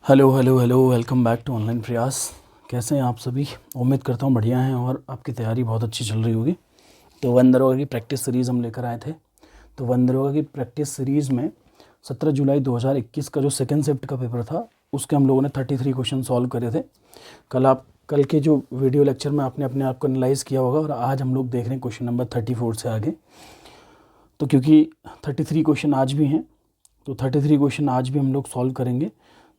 Hello hello hello, welcome back to online Prayas. कैसे हैं आप सभी? उम्मीद करता हूँ बढ़िया हैं और आपकी तैयारी बहुत अच्छी चल रही होगी। तो वन दरोगा की प्रैक्टिस सीरीज़ हम लेकर आए थे। तो वन दरोगा की प्रैक्टिस सीरीज़ में 17 जुलाई 2021 का जो सेकंड शिफ्ट का पेपर था उसके हम लोगों ने 33 क्वेश्चन सॉल्व करे थे। कल के जो वीडियो लेक्चर में आपने अपने आप को एनालाइज़ किया होगा और आज हम लोग देख रहे हैं क्वेश्चन नंबर 34 से आगे। तो क्योंकि 33 क्वेश्चन आज भी हैं तो 33 क्वेश्चन आज भी हम लोग सॉल्व करेंगे।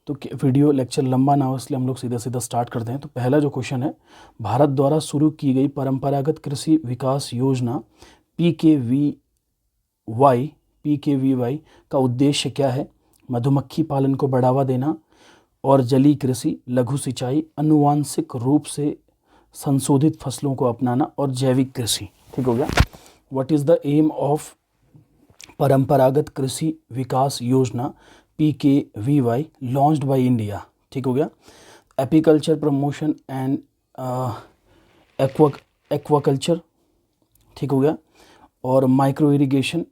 तो वीडियो लेक्चर लंबा ना हो इसलिए हम लोग सीधा सीधा स्टार्ट करते हैं। तो पहला जो क्वेश्चन है, भारत द्वारा शुरू की गई परंपरागत कृषि विकास योजना PKVY का उद्देश्य क्या है? मधुमक्खी पालन को बढ़ावा देना और जलीय कृषि, लघु सिंचाई, आनुवांशिक रूप से संशोधित फसलों को अपनाना और जैविक कृषि। ठीक हो गया। What is the aim of Paramparagat Krishi विकास योजना PKVY लॉन्च्ड बाय इंडिया? ठीक हो गया। एपीकल्चर प्रमोशन एंड एक्वाकल्चर, ठीक हो गया। और माइक्रो इरिगेशन,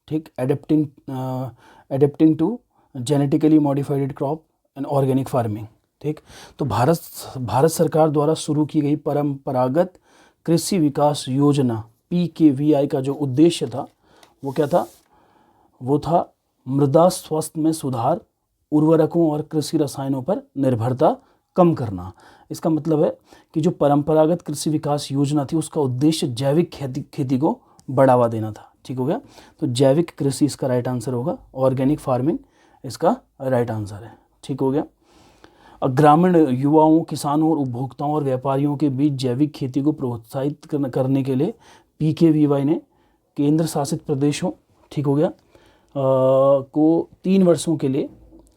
ठीक, adapting to genetically modified crop and organic farming. ठीक। तो भारत सरकार द्वारा शुरू की गई परंपरागत कृषि विकास योजना PKVY का जो उद्देश्य था वो क्या था? वो था मृदा स्वास्थ्य में सुधार, उर्वरकों और कृषि रसायनों पर निर्भरता कम करना। इसका मतलब है कि जो परंपरागत कृषि विकास योजना थी उसका उद्देश्य जैविक खेती को बढ़ावा देना था। ठीक हो गया। तो जैविक कृषि इसका राइट आंसर होगा, ऑर्गेनिक फार्मिंग इसका राइट आंसर है। ठीक हो गया। ग्रामीण युवाओं, किसानों और उपभोक्ताओं और व्यापारियों के बीच जैविक खेती को प्रोत्साहित करने के लिए PKVY ने केंद्र शासित प्रदेशों, ठीक हो गया, को 3 वर्षों के लिए,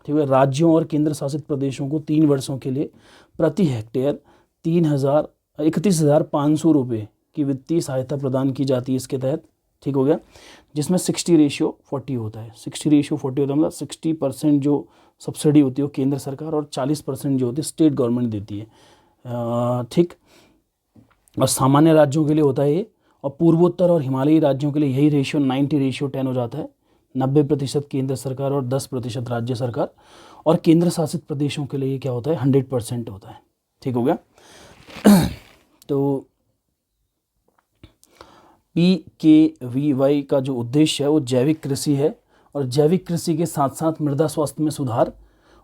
ठीक है, राज्यों और केंद्र शासित प्रदेशों को 3 वर्षों के लिए प्रति हेक्टेयर 31,500 रुपये की वित्तीय सहायता प्रदान की जाती है इसके तहत। ठीक हो गया। जिसमें 60:40 होता है। 60:40 होता है, मतलब 60% जो सब्सिडी होती है वो केंद्र सरकार और 40% जो होती है स्टेट गवर्नमेंट देती है। ठीक। और सामान्य राज्यों के लिए होता है ये, और पूर्वोत्तर और हिमालयी राज्यों के लिए यही रेशियो 90:10 हो जाता है। 90% केंद्र सरकार और 10% राज्य सरकार। और केंद्र शासित प्रदेशों के लिए ये क्या होता है? 100% होता है। ठीक हो गया। तो PKVY का जो उद्देश्य है वो जैविक कृषि है, और जैविक कृषि के साथ साथ मृदा स्वास्थ्य में सुधार,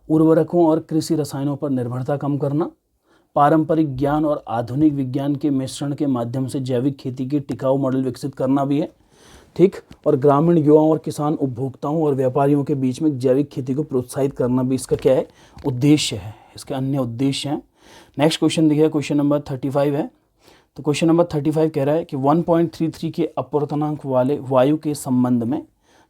उर्वरकों और कृषि रसायनों पर निर्भरता कम करना, पारंपरिक ज्ञान और आधुनिक विज्ञान के मिश्रण के माध्यम से जैविक खेती के टिकाऊ मॉडल विकसित करना भी है। ठीक। और ग्रामीण युवाओं और किसान, उपभोक्ताओं और व्यापारियों के बीच में जैविक खेती को प्रोत्साहित करना भी इसका क्या है? उद्देश्य है। इसके अन्य उद्देश्य हैं। नेक्स्ट क्वेश्चन देखिए, क्वेश्चन नंबर 35 है। तो क्वेश्चन नंबर 35 कह रहा है कि 1.33 के अपवर्तनांक वाले वायु के संबंध में,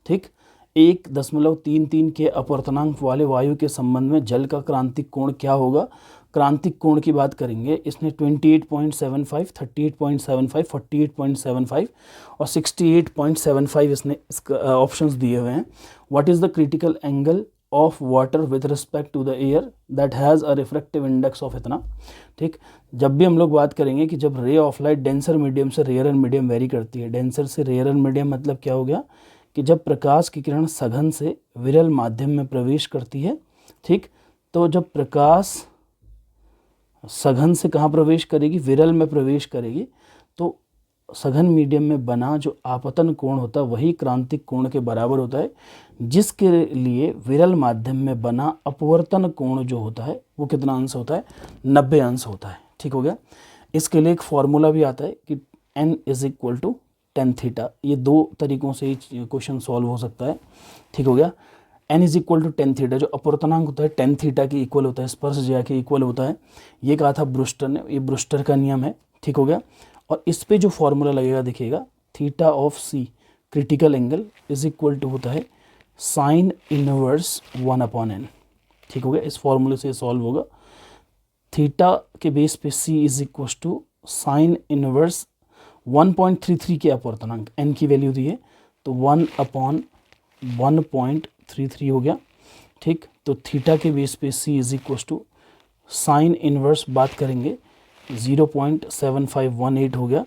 ठीक, 1.33 के अपवर्तनांक वाले वायु के संबंध में जल का क्रांतिक कोण क्या होगा? क्रांतिक कोण की बात करेंगे। इसने 28.75, 38.75, 48.75 और 68.75 इसने ऑप्शंस दिए हुए हैं। What is the critical angle of water with respect to the air that has a refractive index of इतना? ठीक। जब भी हम लोग बात करेंगे कि जब ray of light denser medium से रेयर मीडियम वेरी करती है, डेंसर से रेयर मीडियम मतलब क्या हो गया कि जब प्रकाश की किरण सघन से विरल माध्यम में प्रवेश करती है, ठीक, तो जब प्रकाश सघन से कहाँ प्रवेश करेगी? विरल में प्रवेश करेगी, तो सघन मीडियम में बना जो आपतन कोण होता है वही क्रांतिक कोण के बराबर होता है, जिसके लिए विरल माध्यम में बना अपवर्तन कोण जो होता है वो कितना अंश होता है? 90 अंश होता है। ठीक हो गया। इसके लिए एक फॉर्मूला भी आता है कि n = tan थीटा। ये 2 तरीक़ों से क्वेश्चन सॉल्व हो सकता है। ठीक हो गया। n = tan थीटा, जो अपवर्तनांक होता है tan थीटा के इक्वल होता है, स्पर्श ज्या के इक्वल होता है। ये कहा था ब्रूस्टर ने, ये ब्रूस्टर का नियम है। ठीक हो गया। और इस पे जो फॉर्मूला लगेगा देखिएगा, theta of C critical angle = होता है sin इनवर्स 1/n। ठीक हो गया। इस फॉर्मूले से सॉल्व होगा। थीटा के बेस पे C = sin इनवर्स 1.33 के अपवर्तनांक, n की वैल्यू दी है तो 1/1.33 हो गया। ठीक। तो थीटा के बेस पे C = sin इनवर्स बात करेंगे 0.7518 हो गया।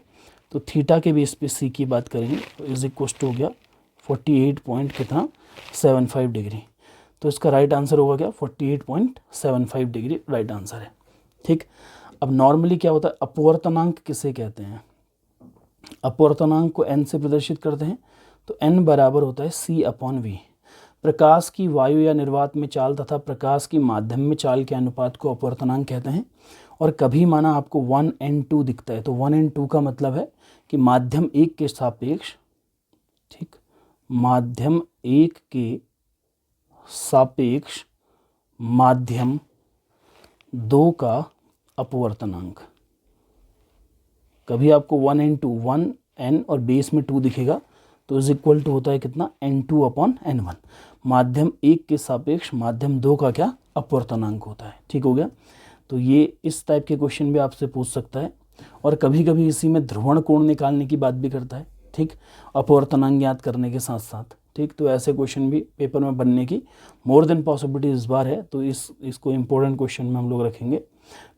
तो थीटा के बेस पे C की बात करेंगे तो = हो गया 48 पॉइंट कितना 75 डिग्री। तो इसका राइट आंसर होगा क्या, 48.75 डिग्री राइट आंसर है। ठीक, अब नॉर्मली क्या होता है, अपवर्तनांक किसे कहते हैं, अपवर्तनांक को n से प्रदर्शित करते हैं, तो n बराबर होता है c/v। प्रकाश की वायु या निर्वात में चाल तथा प्रकाश की माध्यम में चाल के अनुपात को अपवर्तनांक कहते हैं। और कभी माना आपको 1n2 दिखता है, तो 1n2 का मतलब है कि माध्यम 1 के सापेक्ष, ठीक, माध्यम 1 के सापेक्ष माध्यम 2 का अपवर्तनांक। कभी आपको 1n2, 1n और बेस में 2 दिखेगा तो इज इक्वल टू होता है कितना, n2/n1। माध्यम 1 के सापेक्ष माध्यम 2 का क्या, अपवर्तनांक होता है। ठीक हो गया, तो ये इस टाइप के क्वेश्चन भी आपसे पूछ सकता है। और कभी कभी इसी में ध्रुवण कोण निकालने की बात भी करता है, ठीक, अपवर्तनांक ज्ञात करने के साथ साथ। ठीक, तो ऐसे क्वेश्चन भी पेपर में बनने की मोर देन पॉसिबिलिटी इस बार है, तो इसको इम्पोर्टेंट क्वेश्चन में हम लोग रखेंगे।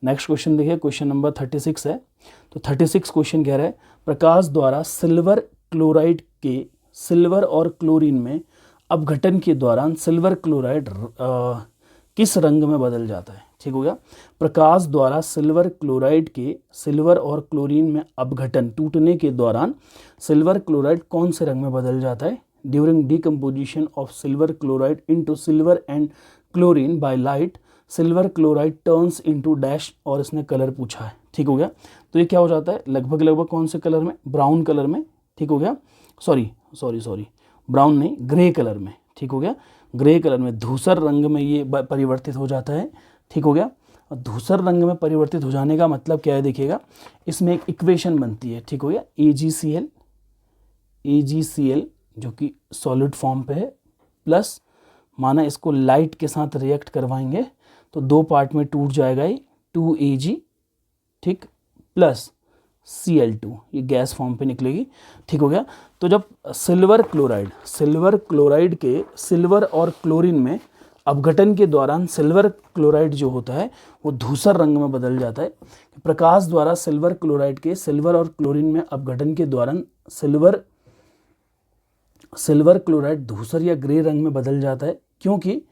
नेक्स्ट क्वेश्चन देखिए, क्वेश्चन नंबर 36 है। तो 36 क्वेश्चन कह रहा है, प्रकाश द्वारा सिल्वर क्लोराइड के सिल्वर और क्लोरीन में अपघटन के दौरान सिल्वर क्लोराइड किस रंग में बदल जाता है। ठीक हो गया, प्रकाश द्वारा सिल्वर क्लोराइड के सिल्वर और क्लोरीन में अपघटन, टूटने के दौरान सिल्वर क्लोराइड कौन से रंग में बदल जाता है। During decomposition of silver chloride into silver and chlorine by light silver chloride turns into dash, और इसने कलर पूछा है। ठीक हो गया, तो ये क्या हो जाता है, लगभग कौन से कलर में, ब्राउन कलर में। ठीक हो गया, सॉरी ब्राउन नहीं, ग्रे कलर में। ठीक हो गया, ग्रे कलर में, धूसर रंग में ये परिवर्तित हो जाता है। ठीक हो गया, और धूसर रंग में परिवर्तित हो जाने का मतलब क्या है, देखिएगा इसमें एक इक्वेशन बनती है। ठीक हो गया, AgCl जो कि सॉलिड फॉर्म पे है, प्लस माना इसको लाइट के साथ रिएक्ट करवाएंगे तो 2 पार्ट में टूट जाएगा ये 2Ag, ठीक, प्लस Cl2, ये गैस फॉर्म पे निकलेगी। ठीक हो गया, तो जब सिल्वर क्लोराइड के सिल्वर और क्लोरीन में अपघटन के दौरान सिल्वर क्लोराइड जो होता है वो धूसर रंग में बदल जाता है। प्रकाश द्वारा सिल्वर क्लोराइड के सिल्वर और क्लोरीन में अपघटन के दौरान सिल्वर क्लोराइड धूसर या ग्रे रंग में बदल जाता है, क्योंकि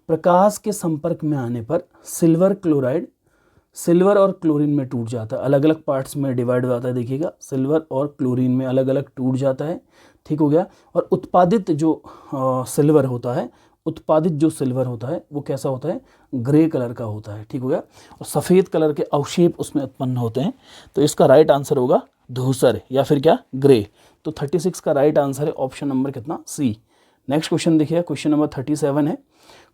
प्रकाश के संपर्क में आने पर सिल्वर क्लोराइड सिल्वर और क्लोरीन में टूट जाता है, अलग अलग पार्ट्स में डिवाइड हो जाता है। देखिएगा, सिल्वर और क्लोरीन में अलग अलग टूट जाता है। ठीक हो गया, और उत्पादित जो सिल्वर होता है वो कैसा होता है, ग्रे कलर का होता है। ठीक हो गया, और सफ़ेद कलर के अवशेप उसमें उत्पन्न होते हैं। तो इसका राइट आंसर होगा धूसर या फिर क्या, ग्रे। तो 36 का राइट आंसर है ऑप्शन नंबर कितना, सी। नेक्स्ट क्वेश्चन देखिए, क्वेश्चन नंबर 37 है।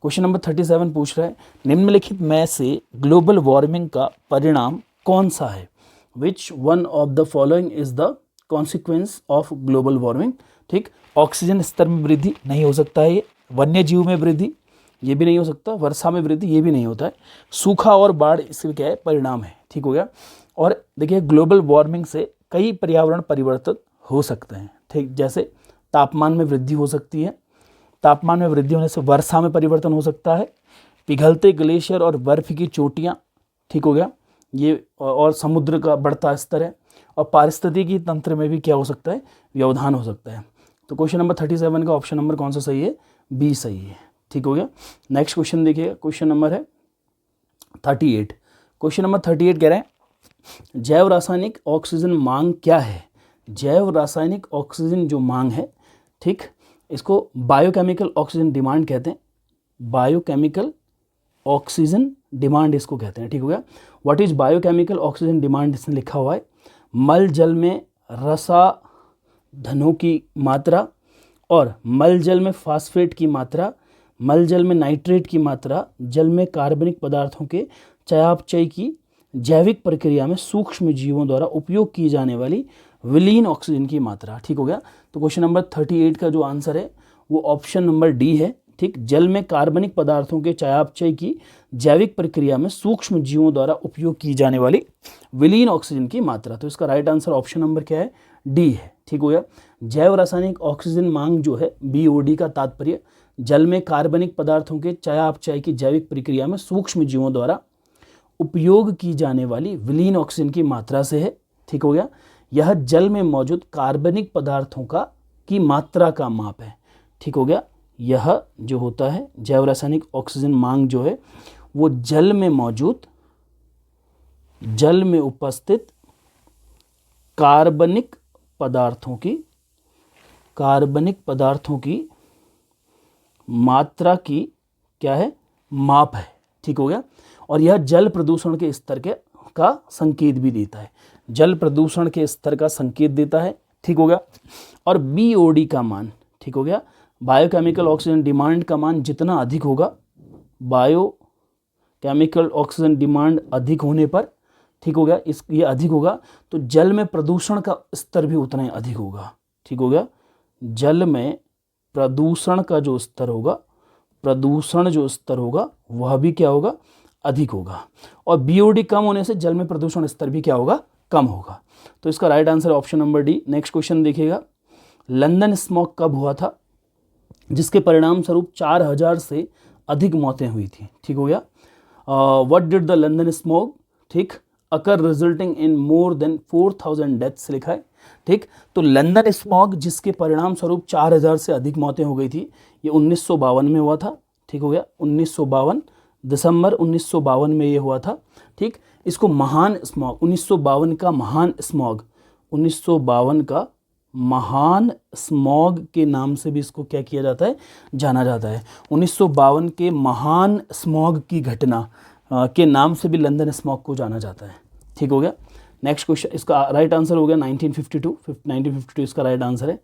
क्वेश्चन नंबर 37 पूछ रहा है, निम्नलिखित में से ग्लोबल वार्मिंग का परिणाम कौन सा है। Which one of the following is the consequence of global warming. ठीक, ऑक्सीजन स्तर में वृद्धि नहीं हो सकता है, ये वन्य जीव में वृद्धि ये भी नहीं हो सकता, वर्षा में वृद्धि ये भी नहीं होता है, सूखा और बाढ़ इसके क्या है, परिणाम है। ठीक हो गया, और देखिए ग्लोबल वार्मिंग से कई पर्यावरण परिवर्तन हो सकते हैं। ठीक, जैसे तापमान में वृद्धि हो सकती है, तापमान में वृद्धि होने से वर्षा में परिवर्तन हो सकता है, पिघलते ग्लेशियर और बर्फ की चोटियाँ, ठीक हो गया ये, और समुद्र का बढ़ता स्तर है, और पारिस्थितिकी तंत्र में भी क्या हो सकता है, व्यवधान हो सकता है। तो क्वेश्चन नंबर 37 का ऑप्शन नंबर कौन सा सही है, बी सही है। ठीक हो गया, नेक्स्ट क्वेश्चन देखिए, क्वेश्चन नंबर है 38। क्वेश्चन नंबर 38 कह रहे हैं, जैव रासायनिक ऑक्सीजन मांग क्या है। जैव रासायनिक ऑक्सीजन जो मांग है, ठीक, इसको बायोकेमिकल ऑक्सीजन डिमांड कहते हैं, बायोकेमिकल ऑक्सीजन डिमांड इसको कहते हैं। ठीक हो गया, what is biochemical oxygen demand इसने लिखा हुआ है, मल जल में रसायनों की मात्रा और मल जल में फास्फेट की मात्रा, मल जल में नाइट्रेट की मात्रा, जल में कार्बनिक पदार्थों के चयापचय की जैविक प्रक्रिया में सूक्ष्म जीवों द्वारा उपयोग की जाने वाली विलीन ऑक्सीजन की मात्रा। ठीक हो गया, तो क्वेश्चन नंबर 38 का जो आंसर है वो ऑप्शन नंबर डी है। ठीक, जल में कार्बनिक पदार्थों के चयापचय की जैविक प्रक्रिया में सूक्ष्म जीवों द्वारा उपयोग की जाने वाली विलीन ऑक्सीजन की मात्रा। तो इसका राइट आंसर ऑप्शन नंबर क्या है, डी है। ठीक हो गया, जैव रासायनिक ऑक्सीजन मांग जो है BOD का तात्पर्य जल में कार्बनिक पदार्थों के चयापचय की जैविक प्रक्रिया में सूक्ष्म जीवों द्वारा उपयोग की जाने वाली विलीन ऑक्सीजन की मात्रा से है। ठीक हो गया, यह जल में मौजूद कार्बनिक पदार्थों की मात्रा का माप है। ठीक हो गया, यह जो होता है जैव रासायनिक ऑक्सीजन मांग जो है वो जल में मौजूद, जल में उपस्थित कार्बनिक पदार्थों की मात्रा की क्या है, माप है। ठीक हो गया। और यह जल प्रदूषण के स्तर का संकेत भी देता है, जल प्रदूषण के स्तर का संकेत देता है। ठीक हो गया। और BOD का मान, ठीक हो गया, बायोकेमिकल ऑक्सीजन डिमांड का मान जितना अधिक होगा, बायोकेमिकल ऑक्सीजन डिमांड अधिक होने पर, ठीक हो गया, ये अधिक होगा तो जल में प्रदूषण का स्तर भी उतना ही अधिक होगा। ठीक हो गया। जल में प्रदूषण का जो स्तर होगा, प्रदूषण जो स्तर होगा वह भी क्या होगा, अधिक होगा। और BOD कम होने से जल में प्रदूषण स्तर भी क्या होगा, कम होगा। तो इसका right answer option number D. Next question देखिएगा, लंदन स्मॉग कब हुआ था जिसके परिणाम स्वरूप 4000 से अधिक मौतें हुई थी। ठीक हो गया। What did the London smog, ठीक, occur resulting in more than 4000 deaths लिखा है। ठीक, तो लंदन स्मॉग जिसके परिणाम स्वरूप 4000 से अधिक मौतें हो गई थी, ये 1952 में हुआ था। ठीक हो गया, 1952 दिसंबर 1952 में ये हुआ था। ठीक, इसको महान स्मॉग, 1952 का महान स्मॉग, 1952 का महान स्मॉग के नाम से भी इसको क्या किया जाता है, जाना जाता है। 1952 के महान स्मॉग की घटना के नाम से भी लंदन स्मॉग को जाना जाता है। ठीक हो गया। नेक्स्ट क्वेश्चन, इसका राइट आंसर हो गया 1952 इसका राइट आंसर है।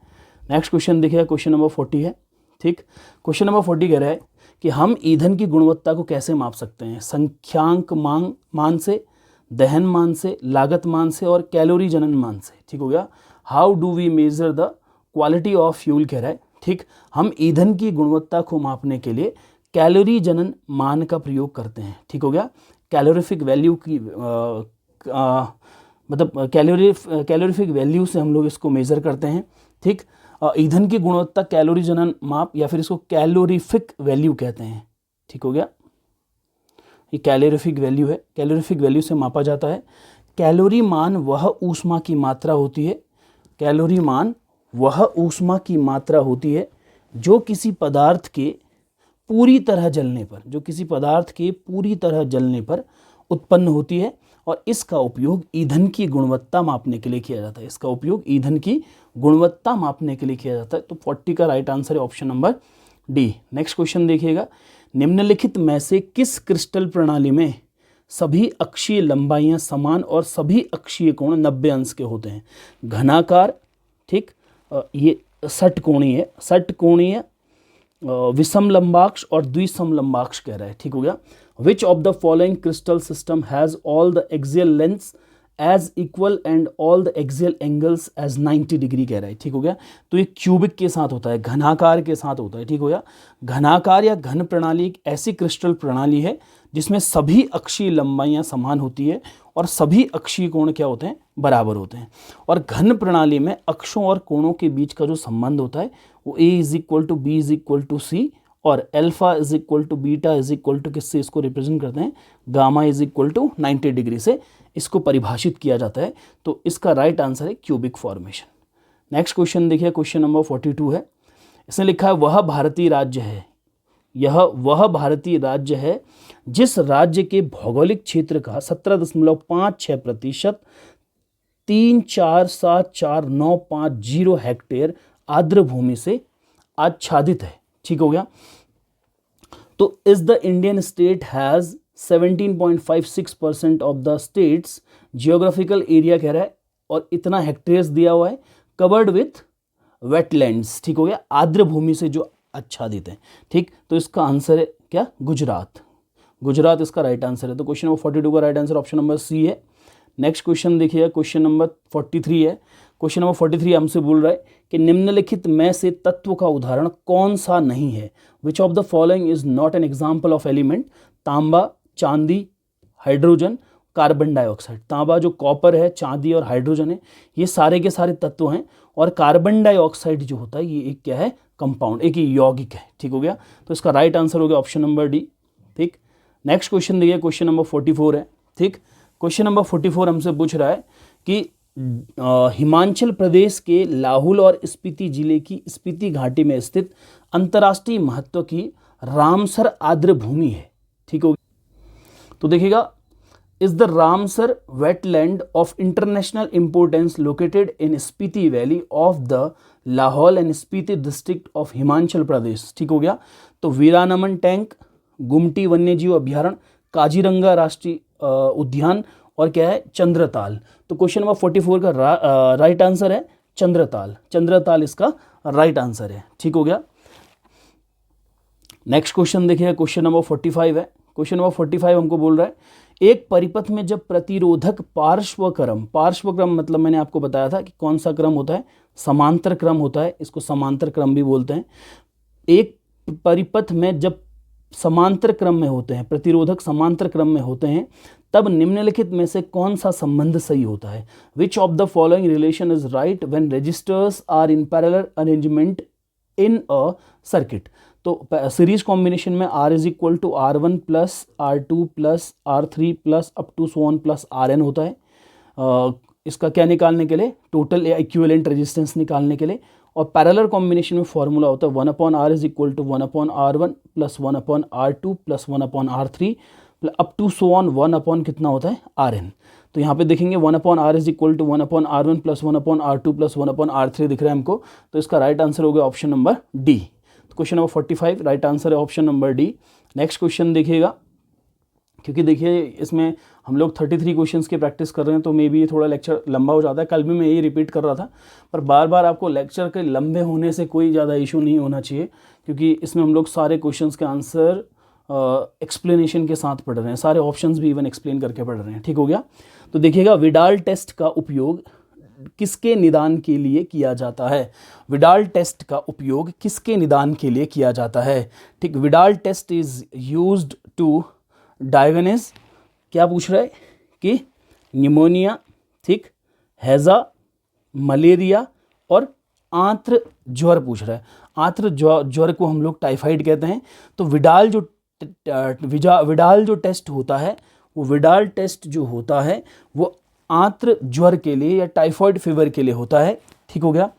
नेक्स्ट क्वेश्चन देखिए, क्वेश्चन नंबर 40 है। ठीक, क्वेश्चन नंबर 40 कह रहा है कि हम ईंधन की गुणवत्ता को कैसे माप सकते हैं, संख्यांक मान से, दहन मान से, लागत मान से और कैलोरी जनन मान से। ठीक हो गया। How do we measure the quality of fuel कह रहा है। ठीक, हम ईंधन की गुणवत्ता को मापने के लिए कैलोरी जनन मान का प्रयोग करते हैं। ठीक हो गया। कैलोरीफिक वैल्यू की मतलब कैलोरीफिक वैल्यू से हम लोग इसको मेज़र करते हैं। ठीक, ईंधन की गुणवत्ता कैलोरी जनन माप या फिर इसको कैलोरीफिक वैल्यू कहते हैं। ठीक हो गया। ये कैलोरीफिक वैल्यू है, कैलोरीफिक वैल्यू से मापा जाता है। कैलोरी मान वह ऊष्मा की मात्रा होती है, कैलोरी मान वह ऊष्मा की मात्रा होती है जो किसी पदार्थ के पूरी तरह जलने पर, जो किसी पदार्थ के पूरी तरह जलने पर उत्पन्न होती है और इसका उपयोग ईंधन की गुणवत्ता मापने के लिए किया जाता है। इसका उपयोग ईंधन की गुणवत्ता मापने के लिए किया जाता है। तो 40 का राइट आंसर है option number D. Next question देखिएगा, निम्नलिखित में से किस क्रिस्टल प्रणाली में सभी अक्षीय लंबाइयां समान और सभी अक्षीय कोण 90 अंश के होते हैं? घनाकार, ठीक, ये षटकोणीय, विषम लंबाक्ष और द्विसमलंबाक्ष कह रहा है। ठीक हो गया। Which of the following crystal system has all the axial lengths as equal and all the axial angles as 90 degree कह रहा है। ठीक हो गया। तो ये क्यूबिक के साथ होता है, घनाकार के साथ होता है। ठीक हो गया। घनाकार या घन प्रणाली एक ऐसी क्रिस्टल प्रणाली है जिसमें सभी अक्षीय लंबाइयां समान होती है और सभी अक्षीय कोण क्या होते हैं, बराबर होते हैं। और घन प्रणाली में अक्षों और कोणों के बीच का जो संबंध होता है वो A = B = C और अल्फा = बीटा = किससे इसको रिप्रेजेंट करते हैं, गामा = 90 डिग्री से इसको परिभाषित किया जाता है। तो इसका राइट आंसर है क्यूबिक फॉर्मेशन। नेक्स्ट क्वेश्चन देखिए, क्वेश्चन नंबर 42 है। इसने लिखा है वह भारतीय राज्य है, यह वह भारतीय राज्य है जिस राज्य के भौगोलिक क्षेत्र का 17.56% 3474950 हेक्टेयर आर्द्र भूमि से आच्छादित है। ठीक हो गया। तो is the Indian state has 17.56% of the states geographical area कह रहा है और इतना हेक्टेयर्स दिया हुआ है, कवर्ड विथ वेटलैंड्स। ठीक हो गया। आर्द्र भूमि से जो आच्छादित है। ठीक, तो इसका आंसर है क्या, गुजरात। गुजरात इसका राइट आंसर है। तो क्वेश्चन नंबर 42 का right answer option number C है। नेक्स्ट क्वेश्चन देखिए, क्वेश्चन नंबर 43 है। क्वेश्चन नंबर 43 हमसे बोल रहा है कि निम्नलिखित में से तत्व का उदाहरण कौन सा नहीं है? Which of the following is not an example of element? तांबा, चांदी, हाइड्रोजन, कार्बन डाइऑक्साइड। तांबा जो कॉपर है, चांदी और हाइड्रोजन है, ये सारे के सारे तत्व हैं। और कार्बन डाइऑक्साइड जो होता है ये एक क्या है, कंपाउंड, एक यौगिक है। ठीक हो गया। तो इसका राइट आंसर हो गया ऑप्शन नंबर डी। ठीक, नेक्स्ट क्वेश्चन देखिए, क्वेश्चन नंबर 44 है। ठीक, क्वेश्चन नंबर 44 हमसे पूछ रहा है कि हिमाचल प्रदेश के लाहौल और स्पीति जिले की स्पीति घाटी में स्थित अंतर्राष्ट्रीय महत्व की रामसर आर्द्र भूमि है। ठीक हो, तो देखिएगा, is the Ramsar wetland of international importance located in Spiti valley of the Lahaul and Spiti district of Himachal Pradesh. ठीक हो गया। तो वीरानमन टैंक, गुमटी वन्यजीव अभ्यारण्य, काजीरंगा राष्ट्रीय उद्यान और क्या है, चंद्रताल। तो क्वेश्चन नंबर 44 का राइट आंसर है चंद्रताल। चंद्रताल इसका राइट आंसर है। ठीक हो गया। नेक्स्ट क्वेश्चन देखिए, क्वेश्चन नंबर 45 है। क्वेश्चन नंबर 45 हमको बोल रहा है, एक परिपथ में जब प्रतिरोधक पार्श्वक्रम मतलब मैंने आपको बताया था कि कौन सा क्रम होता है, समांतर क्रम होता है, इसको समांतर क्रम भी बोलते हैं। एक परिपथ में जब समांतर क्रम में होते हैं, प्रतिरोधक समांतर क्रम में होते हैं, तब निम्नलिखित में से कौन सा संबंध सही होता है? Which of the following relation is right when resistors are in parallel arrangement in a circuit? तो सीरीज कॉम्बिनेशन में R is equal to R1 plus R2 plus R3 plus up to so on plus RN होता है। इसका क्या निकालने के लिए? Total या इक्विवेलेंट रेजिस्टेंस निकालने के लिए। और पैरेलल कॉम्बिनेशन में फॉर्मूला होता है 1/R is equal to 1/R1 plus 1/R2 plus 1/R3 up to so on 1 कितना होता है, RN। तो यहाँ पे देखेंगे 1/R is equal to 1/R1 plus 1/R2 plus 1/R3 दिख रहा है हमको। तो इसका राइट आंसर हो गया ऑप्शन नंबर डी। तो क्वेश्चन नंबर 45 राइट आंसर है option number D. Next question देखिएगा, क्योंकि देखिए इसमें हम लोग 33 क्वेश्चंस की प्रैक्टिस कर रहे हैं, तो मे बी ये थोड़ा लेक्चर लंबा हो जाता है। कल भी मैं यही रिपीट कर रहा था, पर बार बार आपको लेक्चर के लंबे होने से कोई ज़्यादा इशू नहीं होना चाहिए, क्योंकि इसमें हम लोग सारे क्वेश्चंस के आंसर एक्सप्लेनेशन के साथ पढ़ रहे हैं, सारे ऑप्शंस भी इवन एक्सप्लेन करके पढ़ रहे हैं। ठीक हो गया। तो देखिएगा, विडाल टेस्ट का उपयोग किसके निदान के लिए किया जाता है? विडाल टेस्ट का उपयोग किसके निदान के लिए किया जाता है? ठीक, Widal test is used to diagnose, क्या पूछ रहा है कि निमोनिया, ठीक, हैजा, मलेरिया और आंत्र ज्वर पूछ रहा है। आंत्र ज्वर को हम लोग टाइफाइड कहते हैं। तो विडाल जो टेस्ट होता है, वो विडाल टेस्ट जो होता है वो आंत्र ज्वर के लिए या टाइफाइड फीवर के लिए होता है। ठीक हो गया।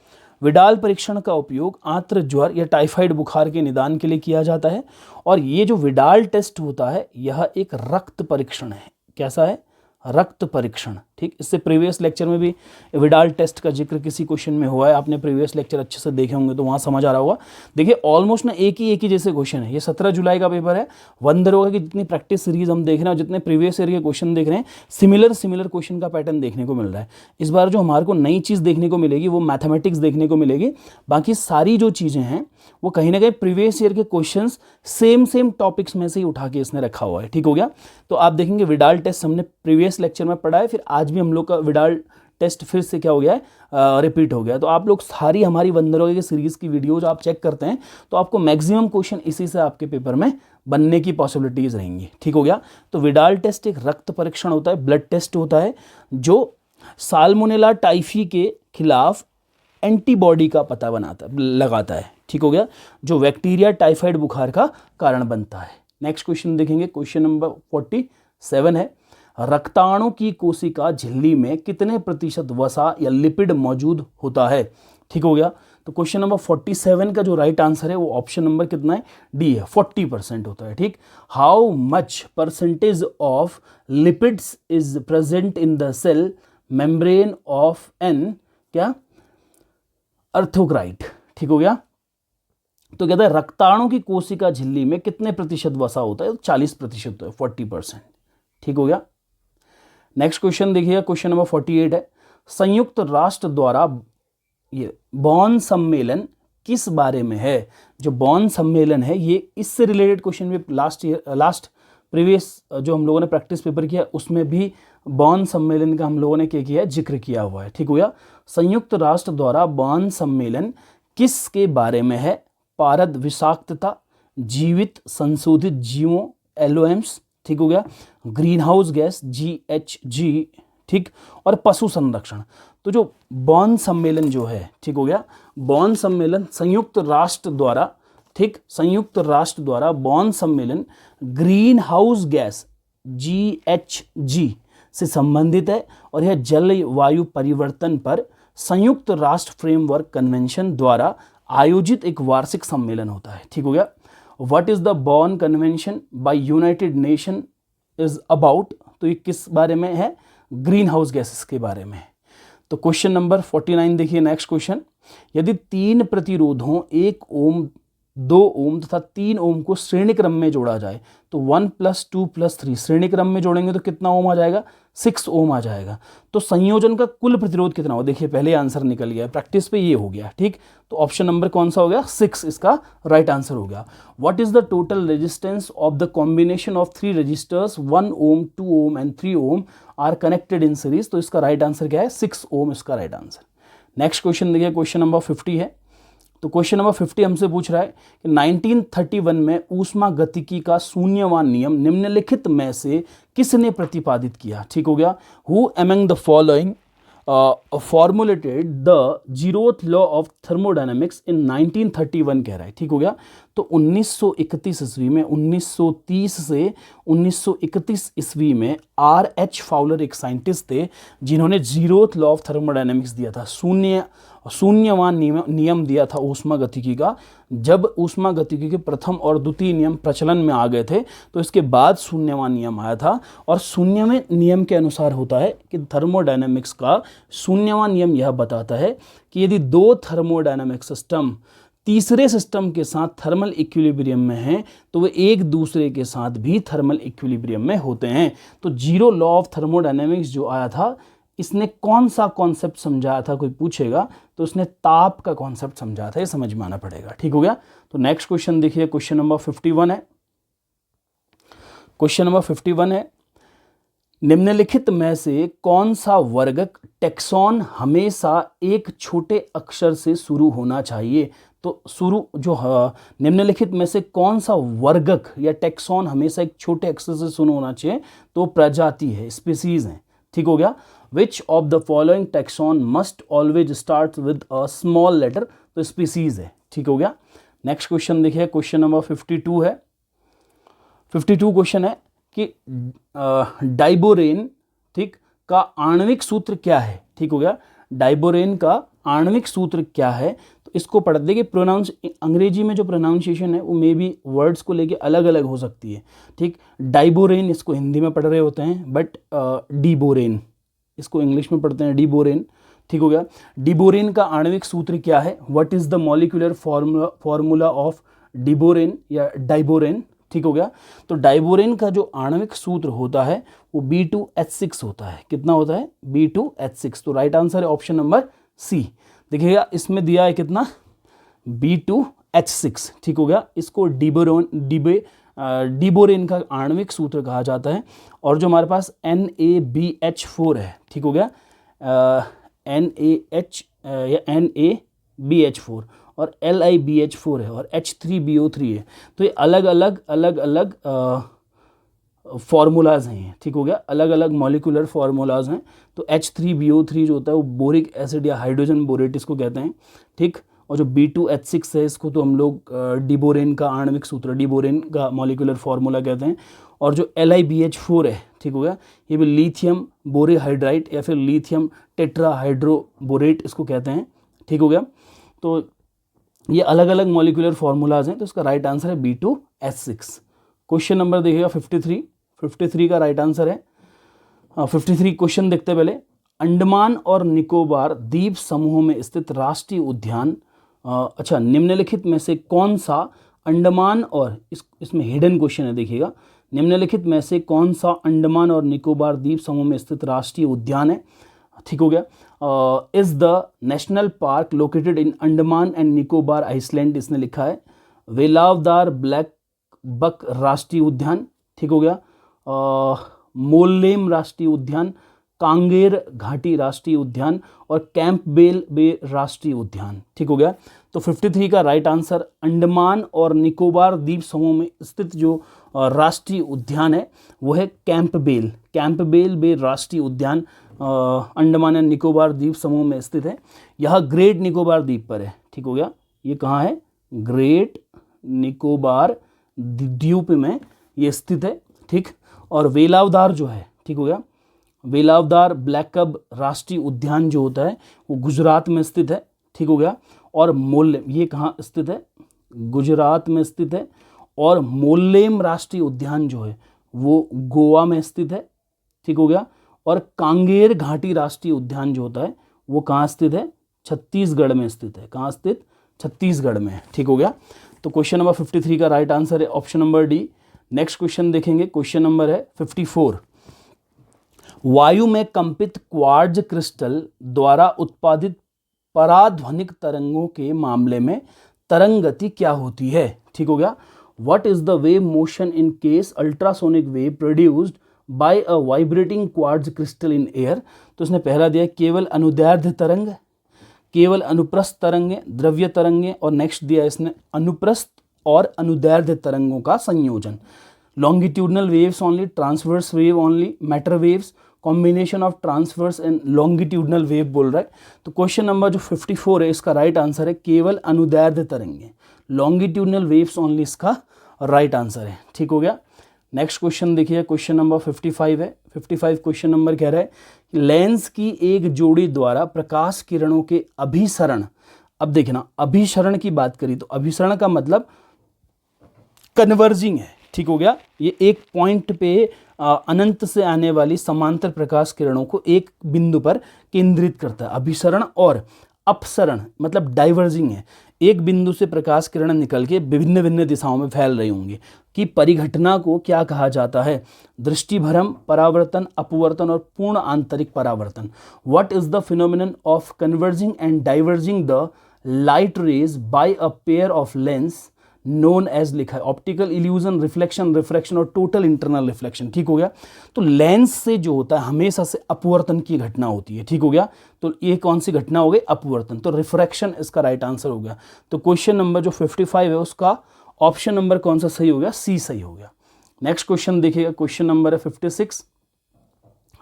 विडाल परीक्षण का उपयोग आंत्र ज्वर या टाइफाइड बुखार के निदान के लिए किया जाता है। और ये जो विडाल टेस्ट होता है यह एक रक्त परीक्षण है। कैसा है? रक्त परीक्षण। ठीक, इससे प्रीवियस लेक्चर में भी विडाल टेस्ट का जिक्र किसी क्वेश्चन में हुआ है, आपने प्रीवियस लेक्चर अच्छे से देखे होंगे तो वहाँ समझ आ रहा होगा। देखिए ऑलमोस्ट ना एक ही जैसे क्वेश्चन है। ये 17 जुलाई का पेपर है। वंदर की जितनी प्रैक्टिस सीरीज हम देख रहे हैं और जितने प्रीवियस ईयर के क्वेश्चन देख रहे हैं, सिमिलर क्वेश्चन का पैटर्न देखने को मिल रहा है। इस बार जो हमारे को नई चीज़ देखने को मिलेगी वो मैथमेटिक्स देखने को मिलेगी। बाकी सारी जो चीज़ें हैं वो कहीं ना कहीं प्रीवियस ईयर के क्वेश्चंस सेम टॉपिक्स में से ही उठा के इसने रखा हुआ है। ठीक हो गया। तो आप देखेंगे विडाल टेस्ट हमने प्रीवियस लेक्चर में पढ़ा है, फिर आज भी हम लोग का विडाल टेस्ट फिर से क्या हो गया है, रिपीट हो गया। तो आप लोग सारी हमारी वंदरों की सीरीज की वीडियोज आप चेक करते हैं तो आपको मैक्सिमम क्वेश्चन इसी से आपके पेपर में बनने की पॉसिबिलिटीज रहेंगी। ठीक हो गया। तो विडाल टेस्ट एक रक्त परीक्षण होता है, ब्लड टेस्ट होता है, जो साल्मोनेला टाइफी के खिलाफ एंटीबॉडी का पता लगाता है। ठीक हो गया, जो बैक्टीरिया टाइफाइड बुखार का कारण बनता है। नेक्स्ट क्वेश्चन देखेंगे, क्वेश्चन नंबर 47 है, रक्ताणु की कोशिका झिल्ली में कितने प्रतिशत वसा या लिपिड मौजूद होता है? ठीक हो गया। तो क्वेश्चन नंबर 47 का जो राइट आंसर है वो ऑप्शन नंबर कितना है, डी है, 40% होता है। ठीक, how much percentage of lipids is present in the cell membrane of an क्या अर्थोक्राइट। ठीक हो गया। तो कहता है रक्ताणु की कोशिका झिल्ली में कितने प्रतिशत वसा होता है? तो 40% होता है, 40%। ठीक हो गया। नेक्स्ट क्वेश्चन देखिएगा, क्वेश्चन नंबर 48 है, संयुक्त राष्ट्र द्वारा ये बॉन सम्मेलन किस बारे में है? जो बॉन सम्मेलन है ये इससे रिलेटेड क्वेश्चन भी लास्ट प्रीवियस जो हम लोगों ने प्रैक्टिस पेपर किया उसमें भी बॉन सम्मेलन का हम लोगों ने क्या किया है, जिक्र किया हुआ है। ठीक हो गया। संयुक्त राष्ट्र द्वारा बॉन सम्मेलन किसके बारे में है? पारद विषाक्तता, जीवित संशोधित जीवों LOMs, ठीक हो गया, ग्रीन हाउस गैस GHG, ठीक, और पशु संरक्षण। तो जो बॉन सम्मेलन जो है, ठीक हो गया, बॉन सम्मेलन संयुक्त राष्ट्र द्वारा, ठीक, संयुक्त राष्ट्र द्वारा बॉन सम्मेलन ग्रीन हाउस गैस GHG से संबंधित है और यह जलवायु परिवर्तन पर संयुक्त राष्ट्र फ्रेमवर्क कन्वेंशन द्वारा आयोजित एक वार्षिक सम्मेलन होता है। ठीक हो गया। What is the Bonn convention by United Nation is about, तो ये किस बारे में है, ग्रीन हाउस गैसेस के बारे में है। तो क्वेश्चन नंबर 49 देखिए, नेक्स्ट क्वेश्चन, यदि 3 प्रतिरोधों 1 ओम 2 ओम तथा 3 ओम को श्रेणी क्रम में जोड़ा जाए तो 1 + 2 + 3 श्रेणी क्रम में जोड़ेंगे तो कितना ओम आ जाएगा, 6 ओम आ जाएगा। तो संयोजन का कुल प्रतिरोध कितना हो, देखिए पहले आंसर निकल गया, प्रैक्टिस पे ये हो गया। ठीक, तो ऑप्शन नंबर कौन सा हो गया, 6 इसका राइट आंसर हो गया। What is the total resistance of the combination of 3 resistors 1 ohm 2 ohm and 3 ohm are connected in series, तो इसका राइट आंसर क्या है, 6 ओम इसका राइट आंसर। नेक्स्ट क्वेश्चन देखिए, क्वेश्चन नंबर 50 है। तो क्वेश्चन नंबर 50 हमसे पूछ रहा है कि 1931 में ऊष्मागतिकी का शून्यवान नियम निम्नलिखित में से किसने प्रतिपादित किया। ठीक हो गया। Who among the following formulated the 0th law of thermodynamics in 1931 कह रहा है। ठीक हो गया। तो 1931 ईस्वी में, 1930 से 1931 ईस्वी में R.H. फाउलर एक साइंटिस्ट थे जिन्होंने 0th लॉ ऑफ थर्मोडायनेमिक्स दिया था, शून्यवान नियम दिया था ऊष्मागतिकी का। जब ऊष्मागतिकी के प्रथम और द्वितीय नियम प्रचलन में आ गए थे तो इसके बाद शून्यवान नियम आया था। और शून्यवान नियम के अनुसार होता है कि थर्मोडायनेमिक्स का शून्यवान नियम यह बताता है कि यदि 2 थर्मोडायनेमिक सिस्टम तीसरे सिस्टम के साथ थर्मल इक्विलिब्रियम में हैं तो वे एक दूसरे के साथ भी थर्मल इक्विलिब्रियम में होते हैं। तो 0 लॉ ऑफ थर्मोडायनेमिक्स जो आया था, इसने कौन सा कॉन्सेप्ट समझाया था, कोई पूछेगा तो उसने ताप का कॉन्सेप्ट समझाया था, ये समझ में आना पड़ेगा। ठीक हो गया। तो नेक्स्ट क्वेश्चन देखिए, क्वेश्चन नंबर 51 है। क्वेश्चन नंबर 51 है, निम्नलिखित में से कौन सा वर्गक टेक्सॉन हमेशा एक छोटे अक्षर से शुरू होना चाहिए। तो शुरू जो निम्नलिखित में से कौन सा वर्गक या टेक्सॉन हमेशा एक छोटे अक्षर से शुरू होना चाहिए, तो प्रजाति है, स्पीसीज है। ठीक हो गया। Which of the following taxon must always start with a small letter, तो स्पीसीज है। ठीक हो गया। नेक्स्ट क्वेश्चन देखिए, क्वेश्चन नंबर 52 है। 52 क्वेश्चन है कि डाइबोरेन, ठीक, का आणविक सूत्र क्या है। ठीक हो गया। डाइबोरेन का आणविक सूत्र क्या है, तो इसको पढ़ देखिए। प्रोनाउंस अंग्रेजी में जो प्रोनाउंसिएशन है वो मे भी वर्ड्स को लेके अलग अलग हो सकती है। ठीक, डाइबोरेन इसको हिंदी में पढ़ रहे होते हैं, बट डीबोरेन इसको इंग्लिश में पढ़ते हैं, डीबोरेन। ठीक हो गया। डीबोरेन का आणविक सूत्र क्या है, what is the molecular formula of diborane या डाइबोरेन। ठीक हो गया। तो डाइबोरेन का जो आणविक सूत्र होता है वो B2H6 होता है। कितना होता है, B2H6। तो राइट आंसर है ऑप्शन नंबर सी। देखिएगा इसमें दिया है कितना, B2H6। ठीक हो गया। इसको डीबोरेन का आणविक सूत्र कहा जाता है। और जो हमारे पास NaBH4 है, ठीक हो गया, NaBH4 और LiBH4 है और H3BO3 है। तो ये अलग अलग फार्मूलाज हैं। ठीक हो गया, अलग अलग मॉलिक्यूलर फार्मूलाज हैं। तो H3BO3 जो होता है वो बोरिक एसिड या हाइड्रोजन बोरेट इसको कहते हैं। ठीक, और जो B2H6 है इसको तो हम लोग डीबोरेन का आणविक सूत्र, डीबोरेन का मॉलिक्यूलर फार्मूला कहते हैं। और जो LiBH4 है, ठीक हो गया, ये भी लिथियम बोरेहाइड्राइट या फिर लिथियम टेट्राहाइड्रोबोरेट इसको कहते हैं। ठीक हो गया। तो ये अलग अलग मॉलिक्यूलर फार्मूलाज हैं। तो इसका राइट आंसर है B2H6। क्वेश्चन नंबर देखिएगा 53 का राइट आंसर है 53। क्वेश्चन देखते पहले, अंडमान और निकोबार द्वीप समूह में स्थित राष्ट्रीय उद्यान, अच्छा, निम्नलिखित में से कौन सा अंडमान और इसमें हिडन क्वेश्चन है, देखिएगा, निम्नलिखित में से कौन सा अंडमान और निकोबार द्वीप समूह में स्थित राष्ट्रीय उद्यान है। ठीक हो गया। Is the national park located in Andaman and Nicobar island, इसने लिखा है। वेलावदार ब्लैक बक राष्ट्रीय उद्यान, ठीक हो गया, मोल्लेम राष्ट्रीय उद्यान, कांगेर घाटी राष्ट्रीय उद्यान और कैंपबेल बे राष्ट्रीय उद्यान। ठीक हो गया। तो 53 का राइट आंसर अंडमान और निकोबार द्वीप समूह में स्थित जो राष्ट्रीय उद्यान है वो है कैंपबेल बे राष्ट्रीय उद्यान, अंडमान एंड निकोबार द्वीप समूह में स्थित है। यह ग्रेट निकोबार द्वीप पर है। ठीक हो गया, ये कहाँ है, ग्रेट निकोबार द्वीप में ये स्थित है। ठीक, और वेलावदार जो है, ठीक हो गया, वेलावदार ब्लैककब राष्ट्रीय उद्यान जो होता है वो गुजरात में स्थित है, ठीक हो गया। और मोल्लेम, ये कहाँ स्थित है, गुजरात में स्थित है। और मोल्लेम राष्ट्रीय उद्यान जो है वो गोवा में स्थित है, ठीक हो गया। और कांगेर घाटी राष्ट्रीय उद्यान जो होता है वो कहाँ स्थित है, छत्तीसगढ़ में स्थित है। कहाँ स्थित, छत्तीसगढ़ में है, ठीक हो गया। तो क्वेश्चन नंबर 53 का राइट आंसर है option number D. Next question देखेंगे, क्वेश्चन नंबर है 54। वायु में कंपित क्वार्ट्ज क्रिस्टल द्वारा उत्पादित पराध्वनिक तरंगों के मामले में तरंग गति क्या होती है, ठीक हो गया। What is the wave motion in case ultrasonic wave produced by a vibrating quartz crystal in air. तो इसने पहला दिया केवल अनुदैर्ध्य तरंग, केवल अनुप्रस्थ तरंगें, द्रव्य तरंगें, और नेक्स्ट दिया इसने अनुप्रस्थ और अनुदैर्ध्य तरंगों का संयोजन। Longitudinal waves only, transverse wave only, matter waves, combination of transverse and longitudinal wave बोल रहा है। तो क्वेश्चन नंबर जो 54 है इसका राइट आंसर है केवल अनुदैर्ध्य तरंगें, लॉन्गिट्यूडनल वेव्स ओनली इसका राइट आंसर है, ठीक हो गया। नेक्स्ट क्वेश्चन देखिए, क्वेश्चन नंबर 55 है। 55 क्वेश्चन नंबर कह रहा है लेंस की एक जोड़ी द्वारा प्रकाश किरणों के अभिसरण। अब देखना, अभिसरण की बात करी तो अभिसरण का मतलब कन्वर्जिंग है, ठीक हो गया। ये एक पॉइंट पे अनंत से आने वाली समांतर प्रकाश किरणों को एक बिंदु पर केंद्रित करता है। अभिसरण और अपसरण मतलब डाइवर्जिंग है। एक बिंदु से प्रकाश किरण निकल के विभिन्न विभिन्न दिशाओं में फैल रही होंगी कि परिघटना को क्या कहा जाता है, दृष्टिभ्रम, परावर्तन, अपवर्तन और पूर्ण आंतरिक परावर्तन। What is the phenomenon of converging and diverging the light rays by a pair of lens known as लिखा है ऑप्टिकल इल्यूजन, रिफ्लेक्शन, रिफ्रैक्शन और टोटल इंटरनल रिफ्लेक्शन, ठीक हो गया। तो लेंस से जो होता है हमेशा से अपवर्तन की घटना होती है, ठीक हो गया। तो ये कौन सी घटना हो गई, अपवर्तन, तो रिफ्रैक्शन इसका राइट आंसर हो गया। तो क्वेश्चन नंबर जो 55 है उसका ऑप्शन नंबर कौन सा सही हो गया, सी सही हो गया। नेक्स्ट क्वेश्चन देखिएगा, क्वेश्चन नंबर है 56,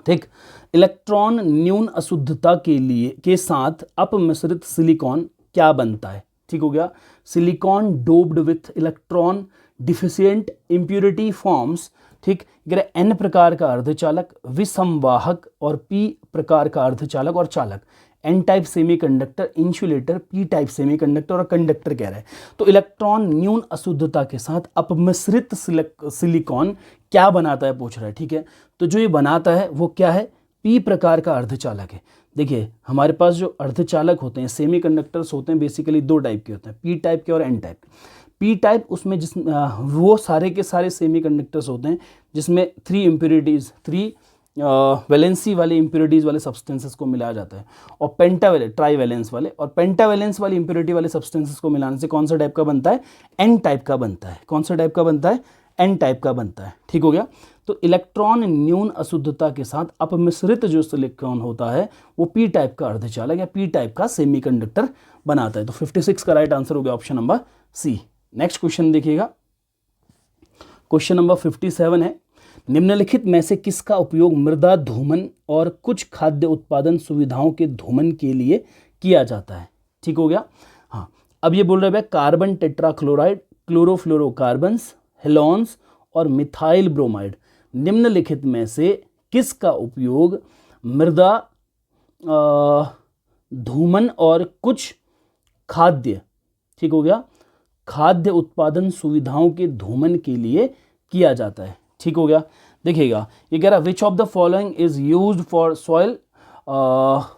ठीक। इलेक्ट्रॉन न्यून अशुद्धता के साथ अपमिश्रित सिलिकॉन क्या बनता है, ठीक हो गया। Silicon doped with electron deficient impurity forms, ठीक। एन प्रकार का अर्धचालक, विसंवाहक और पी प्रकार का अर्धचालक और चालक। N type semiconductor, insulator, P type semiconductor और कंडक्टर कह रहे हैं। तो इलेक्ट्रॉन न्यून अशुद्धता के साथ अपमिश्रित सिलिकॉन क्या बनाता है पूछ रहा है, ठीक है। तो जो ये बनाता है वो क्या है, पी प्रकार का अर्धचालक है। देखिए हमारे पास जो अर्धचालक होते हैं, सेमीकंडक्टर्स होते हैं, बेसिकली दो टाइप के होते हैं, पी टाइप के और एन टाइप। पी टाइप उसमें वो सारे के सारे सेमीकंडक्टर्स होते हैं जिसमें थ्री वैलेंसी वाले इम्प्योरिटीज़ वाले सब्सटेंसेस को मिलाया जाता है, और ट्राईवैलेंस वाले और पेंटावैलेंस वाली इम्प्योरिटी वाले सब्सटेंसेस को मिलाने से कौन सा टाइप का बनता है, एन टाइप का बनता है। कौन सा टाइप का बनता है, एन टाइप का बनता है, ठीक हो गया। तो इलेक्ट्रॉन न्यून अशुद्धता के साथ अपमिश्रित जो सिलिकॉन होता है वो पी टाइप का अर्धचालक या पी टाइप का सेमीकंडक्टर बनाता है। तो 56 का राइट आंसर हो गया option number C. Next question देखिएगा, क्वेश्चन नंबर 57 है। निम्नलिखित में से किसका उपयोग मृदा धूमन और कुछ खाद्य उत्पादन सुविधाओं के धूमन के लिए किया जाता है, ठीक हो गया। हाँ, अब ये बोल रहे हैं कार्बन टेट्राक्लोराइड, क्लोरोफ्लोरोकार्बन्स, हेलोन्स और मिथाइल ब्रोमाइड, निम्नलिखित में से किसका उपयोग मृदा धूमन और कुछ खाद्य, ठीक हो गया, खाद्य उत्पादन सुविधाओं के धूमन के लिए किया जाता है, ठीक हो गया। देखिएगा ये कह रहा है which of the following is used for soil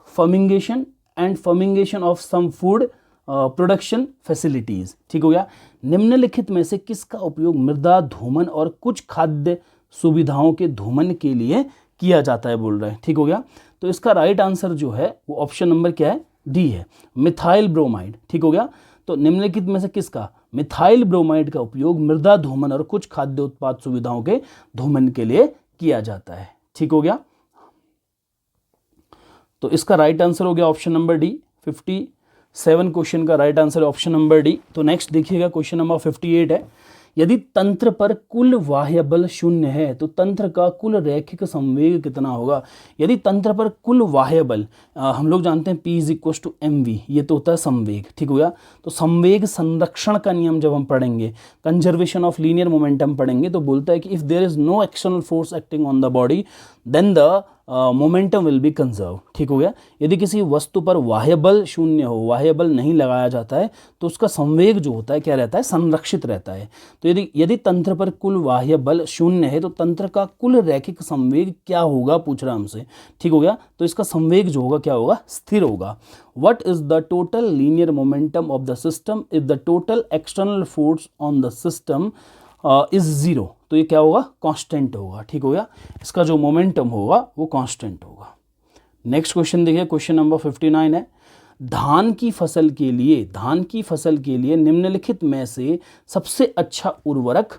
fermentation and fermentation of some food production facilities, ठीक हो गया। निम्नलिखित में से किसका उपयोग मृदा धूमन और कुछ खाद्य सुविधाओं के धूमन के लिए किया जाता है बोल रहा है, ठीक हो गया। तो इसका राइट आंसर जो है वो ऑप्शन नंबर क्या है, डी है, मिथाइल ब्रोमाइड, ठीक हो गया। तो निम्नलिखित में से किसका, मिथाइल ब्रोमाइड का उपयोग मृदा धूमन और कुछ खाद्य उत्पाद सुविधाओं के धूमन के लिए किया जाता है, ठीक हो गया। तो इसका राइट आंसर हो गया ऑप्शन नंबर डी। 57 क्वेश्चन का right answer option number D. तो नेक्स्ट देखिएगा क्वेश्चन नंबर 58 है। यदि तंत्र पर कुल बाह्य बल 0 है तो तंत्र का कुल रैखिक संवेग कितना होगा। यदि तंत्र पर कुल बाह्य बल हम लोग जानते हैं P = mv, ये तो होता है संवेग, ठीक हो गया। तो संवेग संरक्षण का नियम जब हम पढ़ेंगे, कंजर्वेशन ऑफ लीनियर मोमेंटम पढ़ेंगे, तो बोलता है कि if there is no external force acting on the body then the momentum will be conserve. ठीक हो गया। यदि किसी वस्तु पर बाह्य बल शून्य हो, बाह्य बल नहीं लगाया जाता है, तो उसका संवेग जो होता है क्या रहता है, संरक्षित रहता है। तो यदि तंत्र पर कुल बाह्य बल शून्य है तो तंत्र का कुल रैखिक संवेग क्या होगा, पूछ रहा हमसे। ठीक हो गया। तो इसका संवेग जो होगा क्या होगा, स्थिर होगा। What is the total linear momentum of the system if the total external force on the system is zero. तो ये क्या होगा, कांस्टेंट होगा। ठीक हो गया। इसका जो मोमेंटम होगा वो कांस्टेंट होगा। नेक्स्ट क्वेश्चन देखिए, क्वेश्चन नंबर 59 है, धान की फसल के लिए निम्नलिखित में से सबसे अच्छा उर्वरक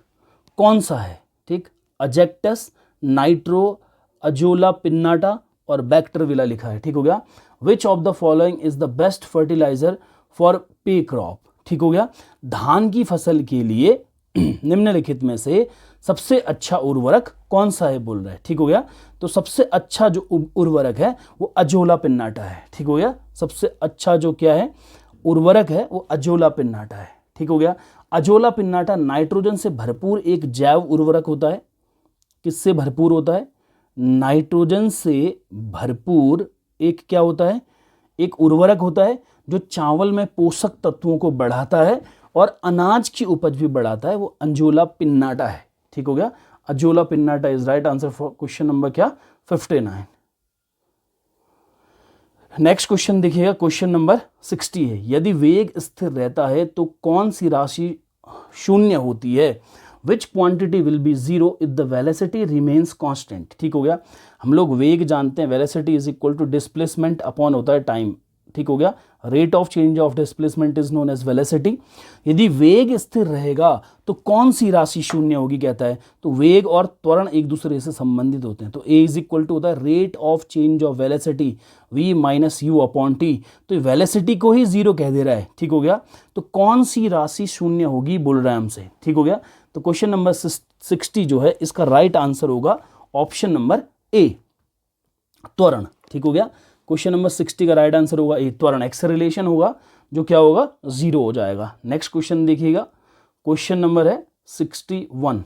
कौन सा है। ठीक, अजेक्टस, नाइट्रो, अजोला पिन्नाटा और बैक्टरविला लिखा है। ठीक हो गया। Which of the following is the best fertiliser for pea crop. ठीक हो गया। धान की फसल के लिए निम्नलिखित में से सबसे अच्छा उर्वरक कौन सा है बोल रहा है। ठीक हो गया। तो सबसे अच्छा जो उर्वरक है वो अजोला पिन्नाटा है। ठीक हो गया। सबसे अच्छा जो क्या है उर्वरक है वो अजोला पिन्नाटा है। ठीक हो गया। अजोला पिन्नाटा नाइट्रोजन से भरपूर एक जैव उर्वरक होता है। किससे भरपूर होता है, नाइट्रोजन से भरपूर एक क्या होता है, एक उर्वरक होता है जो चावल में पोषक तत्वों को बढ़ाता है और अनाज की उपज भी बढ़ाता है, वो अजोला पिन्नाटा है। ठीक हो गया। Azolla pinnata is right answer for question number क्या 59। नेक्स्ट क्वेश्चन देखिएगा, क्वेश्चन नंबर 60 है, यदि वेग स्थिर रहता है तो कौन सी राशि शून्य होती है। Which quantity will be zero if the velocity remains constant. ठीक हो गया। हम लोग वेग जानते हैं, velocity is equal to displacement upon होता है टाइम। ठीक हो गया। Rate of change of displacement is known as velocity. यदि वेग स्थिर रहेगा तो कौन सी राशि शून्य होगी कहता है, तो वेग और त्वरण एक दूसरे से संबंधित होते हैं। तो ए इज इक्वल टू होता है rate of change of velocity v minus you upon T. तो वेलोसिटी को ही जीरो कह दे रहा है। ठीक हो गया। तो कौन सी राशि शून्य होगी बोल रहा है हमसे। ठीक हो गया। तो क्वेश्चन नंबर 60 जो है इसका राइट आंसर होगा ऑप्शन नंबर ए, त्वरण। ठीक हो गया। क्वेश्चन नंबर 60 का राइट आंसर होगा ए, त्वरण। एक्सेलरेशन होगा जो क्या होगा, जीरो हो जाएगा। नेक्स्ट क्वेश्चन देखिएगा, क्वेश्चन नंबर है 61।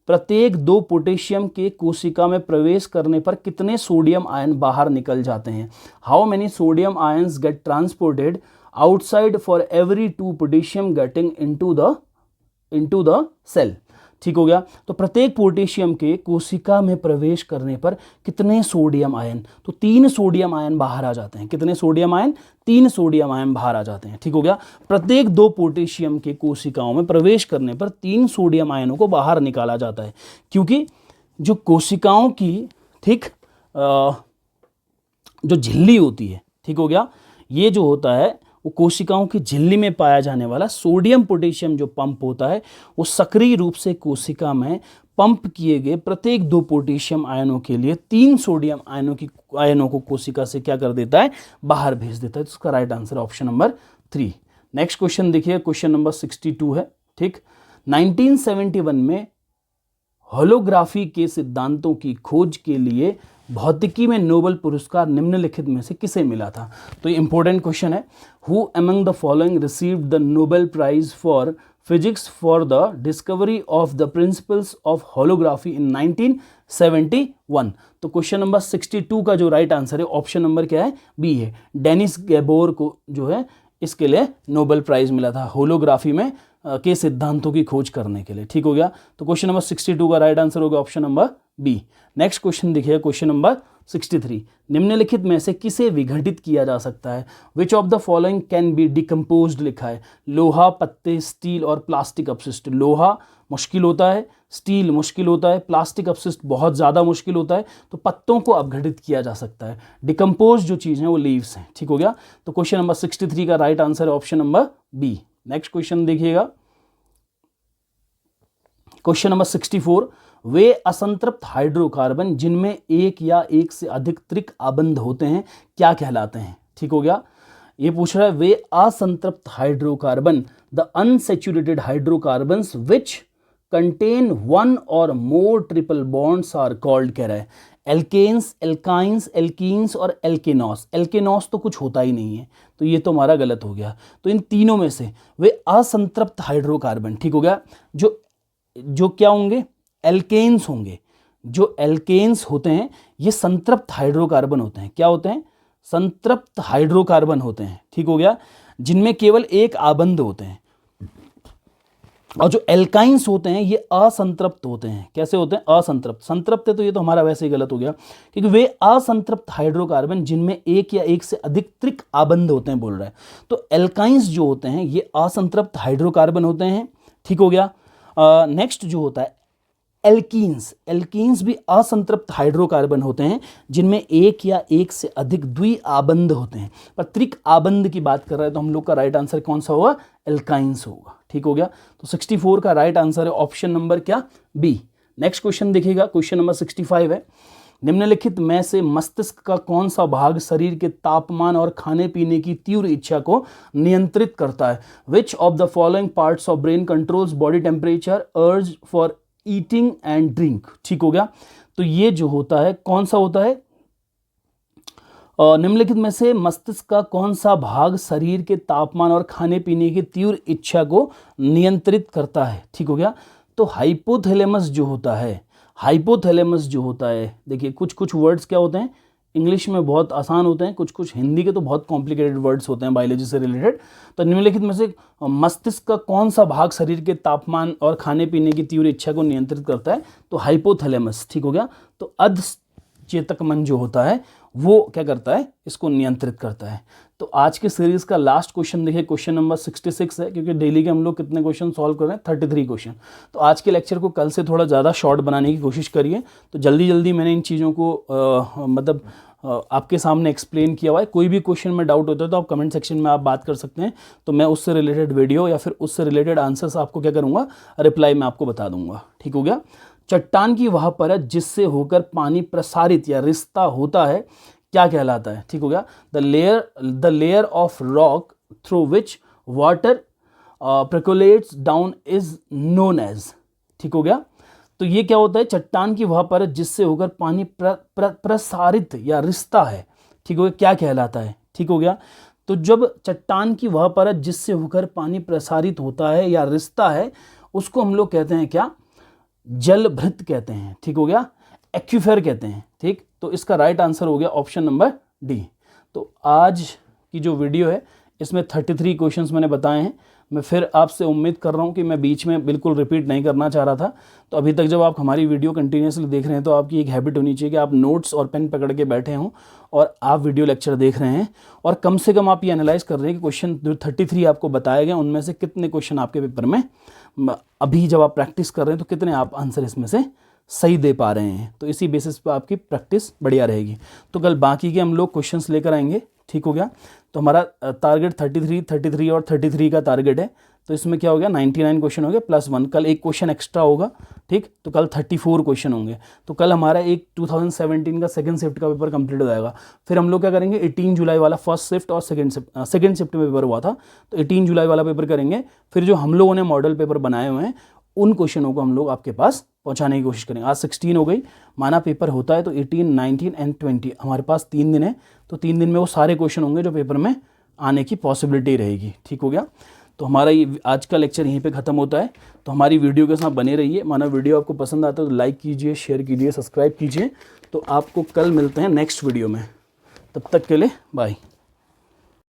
प्रत्येक 2 पोटेशियम के कोशिका में प्रवेश करने पर कितने सोडियम आयन बाहर निकल जाते हैं। How many sodium ions get transported outside for every 2 potassium getting into the cell. ठीक हो गया। तो प्रत्येक पोटेशियम के कोशिका में प्रवेश करने पर कितने सोडियम आयन, तो 3 सोडियम आयन बाहर आ जाते हैं। कितने सोडियम आयन, 3 सोडियम आयन बाहर आ जाते हैं। ठीक हो गया। प्रत्येक 2 पोटेशियम के कोशिकाओं में प्रवेश करने पर 3 सोडियम आयनों को बाहर निकाला जाता है, क्योंकि जो कोशिकाओं की ठीक जो झिल्ली होती है, ठीक हो गया, ये जो होता है वो कोशिकाओं की झिल्ली में पाया जाने वाला सोडियम पोटेशियम जो पंप होता है वो सक्रिय रूप से कोशिका में पंप किए गए प्रत्येक 2 पोटेशियम आयनों के लिए 3 सोडियम आयनों को कोशिका से क्या कर देता है, बाहर भेज देता है। तो उसका right answer option number 3। Next question देखिए, क्वेश्चन नंबर 62 है। ठीक, 1971 में होलोग्राफी के सिद्धांतों की खोज के लिए भौतिकी में नोबेल पुरस्कार निम्नलिखित में से किसे मिला था। तो ये इंपॉर्टेंट क्वेश्चन है। Who among the following received the Nobel prize for physics for the discovery of the principles of holography in 1971। तो क्वेश्चन नंबर 62 का जो राइट आंसर है ऑप्शन नंबर क्या है, बी है। डेनिस गैबोर को जो है इसके लिए नोबेल प्राइज मिला था होलोग्राफी में के सिद्धांतों की खोज करने के लिए। ठीक हो गया। तो क्वेश्चन नंबर 62 का राइट आंसर होगा option number B. Next question देखिए, क्वेश्चन नंबर 63, निम्नलिखित में से किसे विघटित किया जा सकता है। Which of the following can be decomposed लिखा है। लोहा, पत्ते, स्टील और प्लास्टिक अपशिष्ट। लोहा मुश्किल होता है, स्टील मुश्किल होता है, प्लास्टिक अपशिष्ट बहुत ज़्यादा मुश्किल होता है, तो पत्तों को अपघटित किया जा सकता है। डिकम्पोज जो चीज़ है वो लीव्स हैं। ठीक हो गया। तो क्वेश्चन नंबर 63 का राइट आंसर है option number B. Next question देखिएगा, क्वेश्चन नंबर 64, वे असंतृप्त हाइड्रोकार्बन जिनमें एक या एक से अधिक त्रिक आबंध होते हैं क्या कहलाते हैं। ठीक हो गया। ये पूछ रहा है वे असंतृप्त hydrocarbon, the unsaturated hydrocarbons which contain 1 और more triple bonds are called, कह रहा है एल्केन्स, एल्काइंस, एल्कीन्स और एल्केनॉस। एल्केनॉस तो कुछ होता ही नहीं है, तो ये तो हमारा गलत हो गया। तो इन तीनों में से वे असंतृप्त हाइड्रोकार्बन, ठीक हो गया, जो क्या होंगे, एल्केन्स होंगे। जो एल्केन्स होते हैं ये संतृप्त हाइड्रोकार्बन होते हैं। क्या होते हैं? संतृप्त हाइड्रोकार्बन होते हैं, ठीक हो गया, जिनमें केवल एक आबंध होते हैं। और जो एल्काइंस होते हैं ये असंतृप्त होते हैं। कैसे होते हैं? असंतृप्त। संतृप्त है तो ये तो हमारा वैसे ही गलत हो गया, क्योंकि वे असंतृप्त हाइड्रोकार्बन जिनमें एक या एक से अधिक त्रिक आबंध होते हैं बोल रहा है। तो एल्काइंस जो होते हैं ये असंतृप्त हाइड्रोकार्बन होते हैं, ठीक हो गया। नेक्स्ट जो होता है एल्कीन्स। एल्कीन्स भी असंतृप्त हाइड्रोकार्बन होते हैं जिनमें एक या एक से अधिक द्विआबंध होते हैं। पर त्रिक आबंध की बात कर रहे हैं तो हम लोग का राइट आंसर कौन सा होगा? एल्काइंस होगा, ठीक हो गया। तो 64 का राइट आंसर है ऑप्शन नंबर क्या? बी। नेक्स्ट क्वेश्चन देखिएगा, क्वेश्चन नंबर 65 है। निम्नलिखित में से मस्तिष्क का कौन सा भाग शरीर के तापमान और खाने पीने की तीव्र इच्छा को नियंत्रित करता है? Which of the following parts of brain controls body temperature, urge for eating and drink? ठीक हो गया। तो ये जो होता है कौन सा होता है? निम्नलिखित में से मस्तिष्क का कौन सा भाग शरीर के तापमान और खाने पीने की तीव्र इच्छा को नियंत्रित करता है? ठीक हो गया। तो हाइपोथैलेमस जो होता है, हाइपोथैलेमस जो होता है, देखिए कुछ कुछ वर्ड्स क्या होते हैं इंग्लिश में बहुत आसान होते हैं, कुछ कुछ हिंदी के तो बहुत कॉम्प्लिकेटेड वर्ड्स होते हैं बायोलॉजी से रिलेटेड। तो निम्नलिखित में से मस्तिष्क का कौन सा भाग शरीर के तापमान और खाने पीने की तीव्र इच्छा को नियंत्रित करता है? तो हाइपोथैलेमस, ठीक हो गया। तो अध चेतक मन जो होता है वो क्या करता है? इसको नियंत्रित करता है। तो आज के सीरीज का लास्ट क्वेश्चन देखिए, क्वेश्चन नंबर 66 है, क्योंकि डेली के हम लोग कितने क्वेश्चन सॉल्व कर रहे हैं? 33 क्वेश्चन। तो आज के लेक्चर को कल से थोड़ा ज़्यादा शॉर्ट बनाने की कोशिश करिए। तो जल्दी जल्दी मैंने इन चीज़ों को आपके सामने एक्सप्लेन किया हुआ है। कोई भी क्वेश्चन में डाउट होता है तो आप कमेंट सेक्शन में आप बात कर सकते हैं, तो मैं उससे रिलेटेड वीडियो या फिर उससे रिलेटेड आंसर्स आपको क्या करूँगा? रिप्लाई में आपको बता दूंगा, ठीक हो गया। चट्टान की वह परत जिससे होकर पानी प्रसारित या रिश्ता होता है क्या कहलाता है? ठीक हो गया। The layer of rock through which water percolates down is known as, ठीक हो गया। तो ये क्या होता है? चट्टान की वह परत जिससे होकर पानी प्रसारित या रिश्ता है, ठीक हो गया, क्या कहलाता है? ठीक हो गया। तो जब चट्टान की वह परत जिससे होकर पानी प्रसारित होता है या रिश्ता है उसको हम लोग कहते हैं क्या? जलभृत कहते हैं, ठीक हो गया, एक्यूफेर कहते हैं, ठीक। तो इसका राइट आंसर हो गया ऑप्शन नंबर डी। तो आज की जो वीडियो है इसमें 33 क्वेश्चंस मैंने बताए हैं। मैं फिर आपसे उम्मीद कर रहा हूँ कि मैं बीच में बिल्कुल रिपीट नहीं करना चाह रहा था। तो अभी तक जब आप हमारी वीडियो कंटिन्यूसली देख रहे हैं तो आपकी एक हैबिट होनी चाहिए कि आप नोट्स और पेन पकड़ के बैठे हों और आप वीडियो लेक्चर देख रहे हैं, और कम से कम आप ये एनालाइज कर रहे हैं कि क्वेश्चन जो 33 आपको बताए गए उनमें से कितने क्वेश्चन आपके पेपर में अभी जब आप प्रैक्टिस कर रहे हैं तो कितने आप आंसर इसमें से सही दे पा रहे हैं। तो इसी बेसिस पे आपकी प्रैक्टिस बढ़िया रहेगी। तो कल बाकी के हम लोग क्वेश्चंस लेकर आएंगे, ठीक हो गया। तो हमारा टारगेट 33 और 33 का टारगेट है। तो इसमें क्या हो गया? 99 क्वेश्चन हो गए +1। कल एक क्वेश्चन एक्स्ट्रा होगा, ठीक। तो कल 34 क्वेश्चन होंगे। तो कल हमारा एक 2017 का सेकंड शिफ्ट का पेपर कंप्लीट हो जाएगा। फिर हम लोग क्या करेंगे? 18 जुलाई वाला फर्स्ट शिफ्ट और सेकंड शिफ्ट में पेपर हुआ था, तो 18 जुलाई वाला पेपर करेंगे। फिर जो हम लोगों ने मॉडल पेपर बनाए हुए हैं उन क्वेश्चनों को हम लोग आपके पास पहुंचाने की कोशिश करेंगे। आज 16 हो गई, माना पेपर होता है तो 18, 19 एंड 20 हमारे पास 3 दिन है। तो 3 दिन में वो सारे क्वेश्चन होंगे जो पेपर में आने की पॉसिबिलिटी रहेगी, ठीक हो गया। तो हमारा ये आज का लेक्चर यहीं पे ख़त्म होता है। तो हमारी वीडियो के साथ बने रहिए। माना वीडियो आपको पसंद आता है तो लाइक कीजिए, शेयर कीजिए, सब्सक्राइब कीजिए। तो आपको कल मिलते हैं नेक्स्ट वीडियो में। तब तक के लिए बाय।